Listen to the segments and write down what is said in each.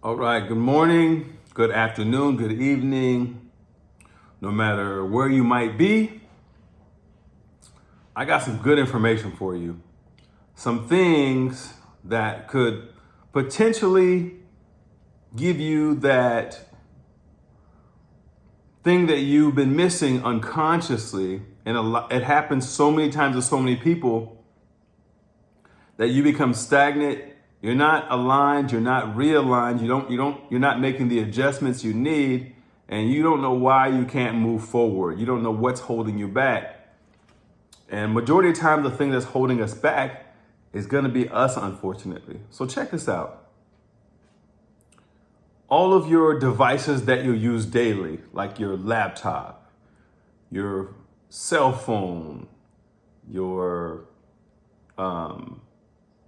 All right, good morning, good afternoon, good evening, no matter where you might be. I got some good information for you. Some things that could potentially give you that thing that you've been missing unconsciously. And it happens so many times with so many people that you become stagnant. You're not aligned, you're not realigned, you're not making the adjustments you need, and you don't know why you can't move forward. You don't know what's holding you back. And majority of the time, the thing that's holding us back is gonna be us, unfortunately. So check this out. All of your devices that you use daily, like your laptop, your cell phone, your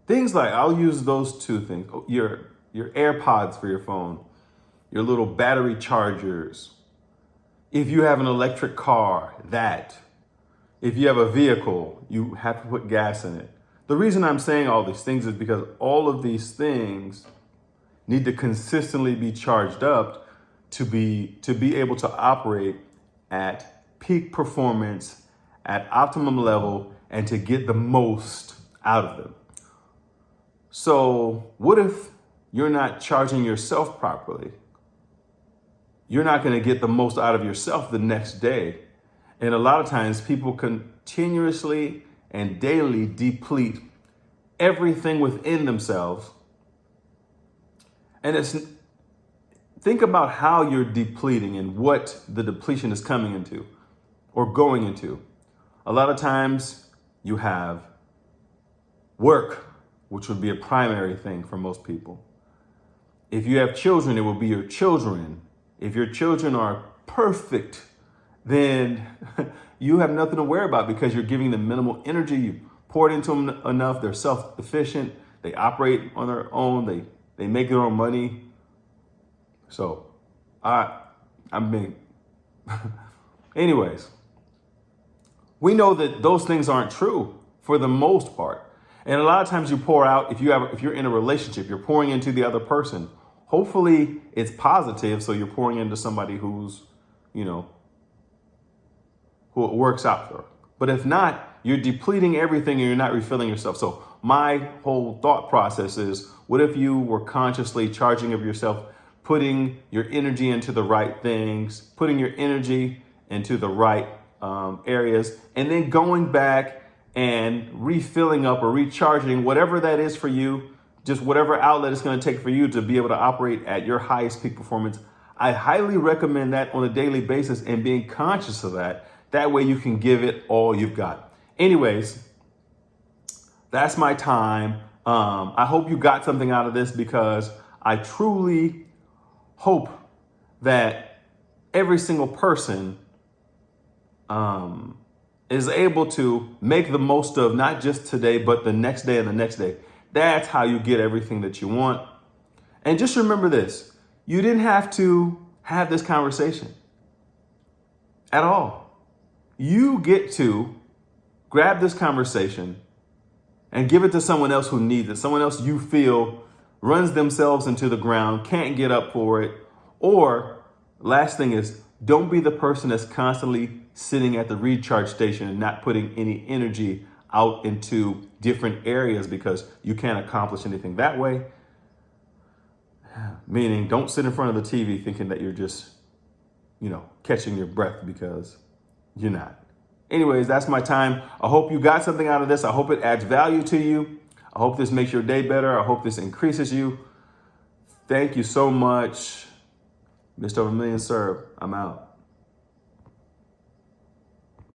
things like, I'll use those two things. Your AirPods for your phone, your little battery chargers. If you have an electric car, that. If you have a vehicle, you have to put gas in it. The reason I'm saying all these things is because all of these things need to consistently be charged up to be able to operate at peak performance, at optimum level, and to get the most out of them. So what if you're not charging yourself properly? You're not going to get the most out of yourself the next day. And a lot of times people continuously and daily deplete everything within themselves. And think about how you're depleting and what the depletion is coming into or going into. A lot of times you have work, which would be a primary thing for most people. If you have children, it will be your children. If your children are perfect, then you have nothing to worry about because you're giving them minimal energy. You pour it into them enough. They're self-sufficient. They operate on their own. They make their own money. So anyways, we know that those things aren't true for the most part. And a lot of times you pour out, if you're in a relationship, you're pouring into the other person. Hopefully it's positive. So you're pouring into somebody who it works out for. But if not, you're depleting everything and you're not refilling yourself. So my whole thought process is, what if you were consciously charging of yourself, putting your energy into the right things, putting your energy into the right areas, and then going back and refilling up or recharging whatever that is for you, just whatever outlet it's going to take for you to be able to operate at your highest peak performance. I highly recommend that on a daily basis and being conscious of that. That way you can give it all you've got. Anyways, that's my time. I hope you got something out of this because I truly hope that every single person is able to make the most of not just today, but the next day and the next day. That's how you get everything that you want. And just remember this, you didn't have to have this conversation at all. You get to grab this conversation and give it to someone else who needs it, someone else you feel runs themselves into the ground, can't get up for it. Or last thing is, don't be the person that's constantly sitting at the recharge station and not putting any energy out into different areas because you can't accomplish anything that way. Meaning, don't sit in front of the TV thinking that you're just, catching your breath because you're not. Anyways, that's my time. I hope you got something out of this. I hope it adds value to you. I hope this makes your day better. I hope this increases you. Thank you so much. Mr. Over Million, sir. I'm out.